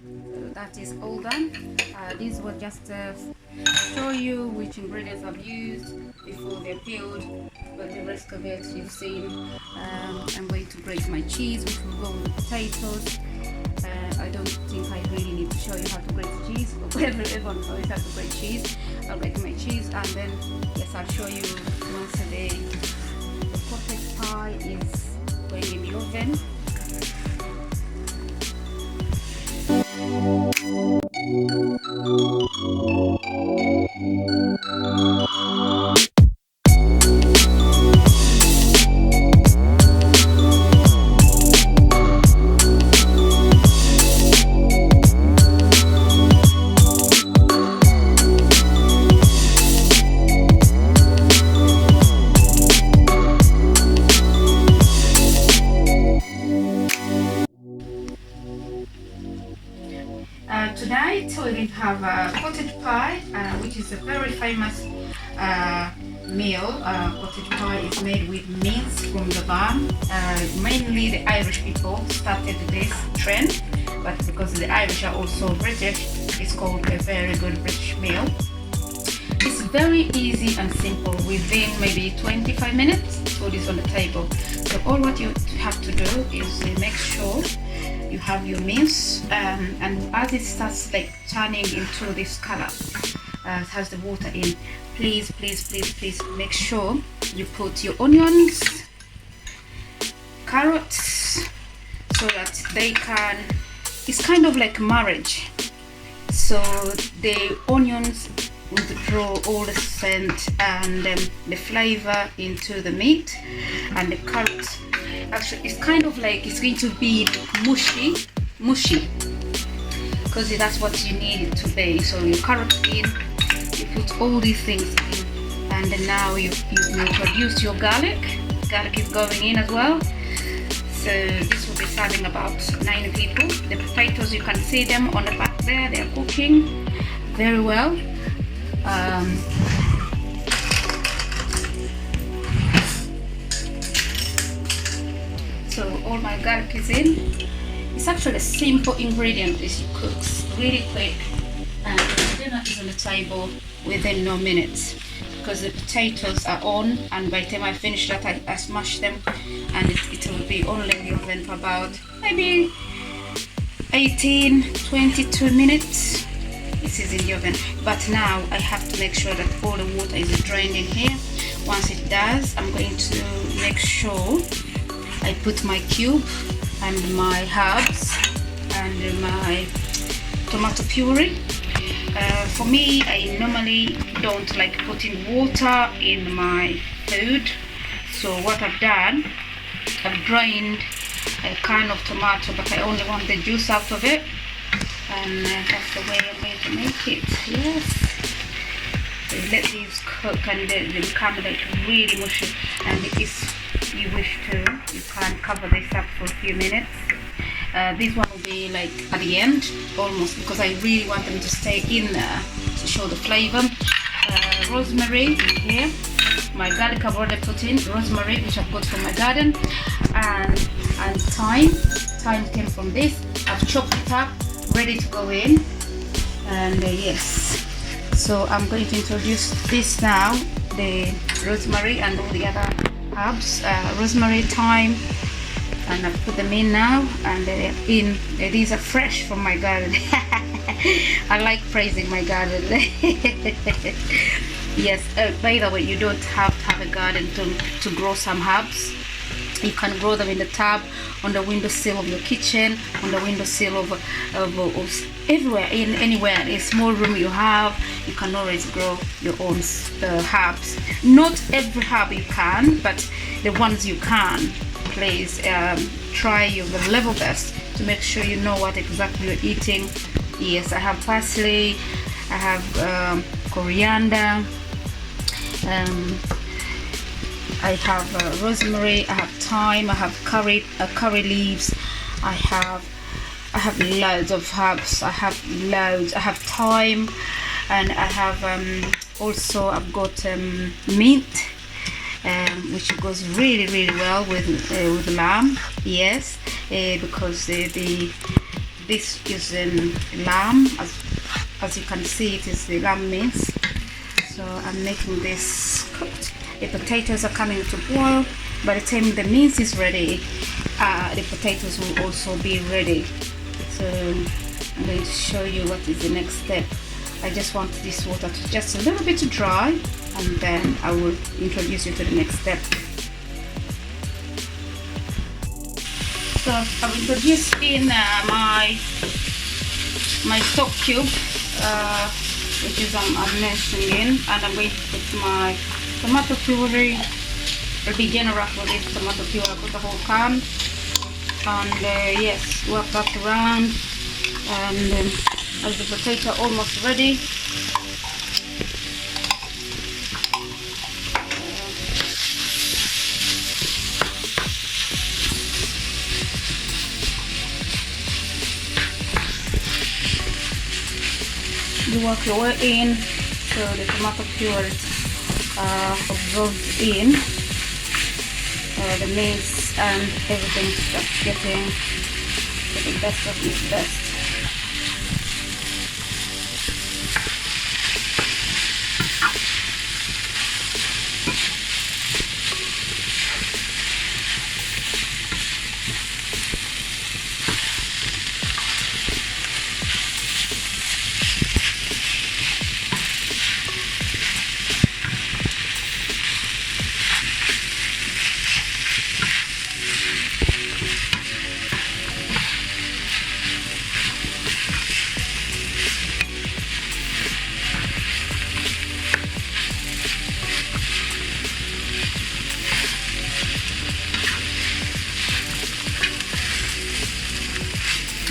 That is all done. This will just show you which ingredients I've used before they're peeled, but the rest of it you've seen. I'm going to grate my cheese, which will go with the potatoes. I don't think I really need to show you how to grate cheese. Everyone knows how to grate cheese. I'll grate my cheese, and then yes, I'll show you once a day. The cottage pie is going in the oven. Tonight we're going to have a cottage pie, which is a very famous meal. Cottage pie is made with mince from the farm. Mainly the Irish people started this trend, but because the Irish are also British, it's called a very good British meal. It's very easy and simple. Within maybe 25 minutes, food is on the table. So all what you have to do is make sure you have your mince, and as it starts like turning into this color, has the water in, please make sure you put your onions, carrots, so that they can, it's kind of like marriage, so the onions will draw all the scent and the flavor into the meat, and the carrots, actually it's kind of like it's going to be mushy, because that's what you need it to be. So your carrots in, you put all these things in, and then now you introduce your garlic is going in as well. So this will be serving about 9 people. The potatoes, you can see them on the back there, they are cooking very well. So all my garlic is in. It's actually a simple ingredient. This cooks really quick, and the dinner is on the table within no minutes, because the potatoes are on, and by the time I finish that, I smash them, and it will be only in the oven for about maybe 18-22 minutes. This is in the oven, but now I have to make sure that all the water is drained in here. Once it does, I'm going to make sure I put my cube and my herbs and my tomato puree. For me, I normally don't like putting water in my food, so what I've done, I've drained a can of tomato, but I only want the juice out of it, and that's the way I'm going to make it. Yes, so let these cook, and they become like really mushy, and if you wish to, you can cover this up for a few minutes. This one will be like at the end almost, because I really want them to stay in there to show the flavor. Rosemary here, my garlic I've already put in, rosemary which I've got from my garden, and thyme came from this. I've chopped it up, ready to go in, and yes, so I'm going to introduce this now, the rosemary and all the other herbs, rosemary, thyme, and I've put them in now, and they're in. These are fresh from my garden. I like praising my garden. Yes, by the way, you don't have to have a garden to grow some herbs. You can grow them in the tub, on the windowsill of your kitchen, on the windowsill of everywhere, in anywhere, a small room you have, you can always grow your own herbs. Not every herb you can, but the ones you can, please try your level best to make sure you know what exactly you're eating. Yes, I have parsley, I have coriander, I have rosemary, I have thyme, I have curry leaves, I have loads of herbs, I have thyme, and I have also I've got mint, which goes really well with lamb. Yes, because the this is lamb. As you can see, it is the lamb mince. So I'm making this cooked. The potatoes are coming to boil. By the time the mince is ready, the potatoes will also be ready. So I'm going to show you what is the next step. I just want this water to just a little bit dry, and then I will introduce you to the next step. So I've introduced in my stock cube, which is I'm mixing in, and I'm going to put my tomato puree. I'll be generous with this tomato puree. I put the whole can, and yes, work that around. And as the potato almost ready, you work your way in so the tomato puree absorbs in the mince and everything starts getting the best of its best.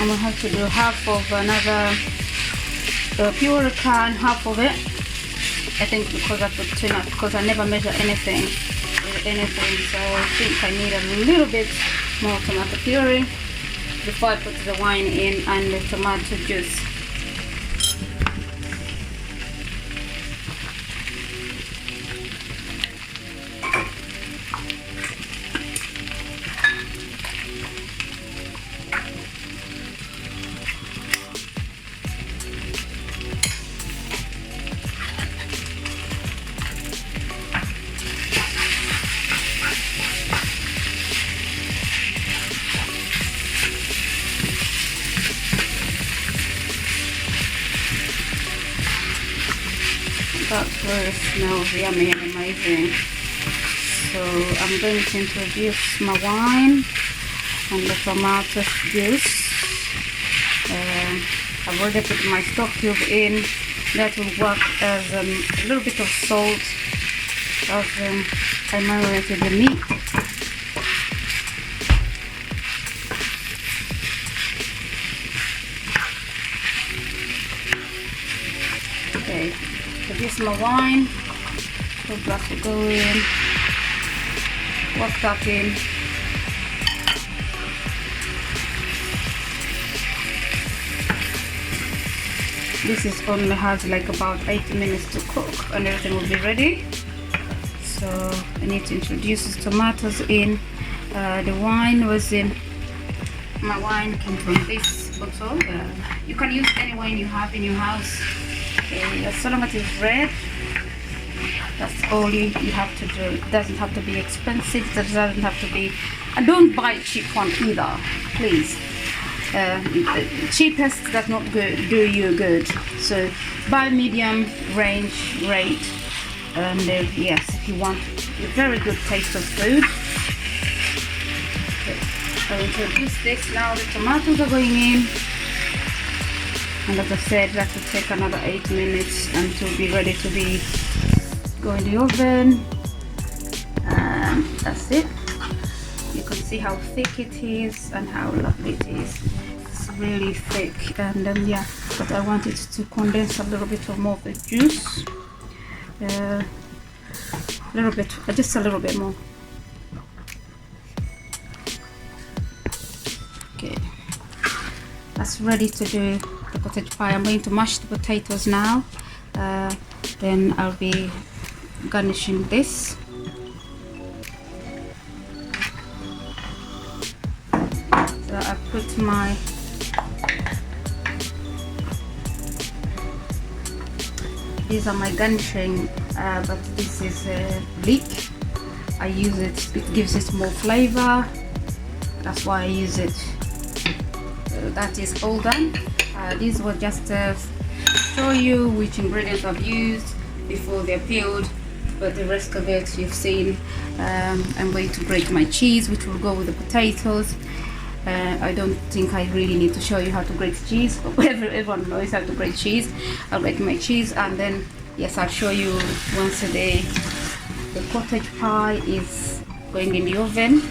I'm going to have to do half of another pure can, half of it. I think because I put too much, because I never measure anything with anything, so I think I need a little bit more tomato puree before I put the wine in and the tomato juice. That's where it smells yummy and amazing. So I'm going to introduce my wine and the tomato juice. I've already put my stock cube in. That will work as a little bit of salt as I marinated the meat. Okay. So this is my wine. So glass will go in. Work that in. This is only has like about 8 minutes to cook, and everything will be ready. So I need to introduce the tomatoes in. The wine was in. My wine came from this bottle. You can use any wine you have in your house. As long as it's red, that's all you have to do. It doesn't have to be expensive. It doesn't have to be. And don't buy cheap one either, please. Cheapest does not do you good. So buy medium range rate. And yes, if you want a very good taste of food. Okay. I'll introduce this now. The tomatoes are going in. And as I said, that will take another 8 minutes until be ready to be go in the oven. And that's it. You can see how thick it is and how lovely it is. It's really thick, and yeah, but I wanted to condense a little bit more of the juice. A little bit, just a little bit more. Okay, that's ready to do the potato pie. I'm going to mash the potatoes now. Then I'll be garnishing this. So I put my These are my garnishing, but this is leek. I use it, it gives it more flavor. That's why I use it. That is all done. This was just to show you which ingredients I've used before they're peeled, but the rest of it you've seen. I'm going to grate my cheese, which will go with the potatoes. I don't think I really need to show you how to grate cheese. Everyone knows how to grate cheese. I'll grate my cheese, and then yes, I'll show you once a day. The cottage pie is going in the oven.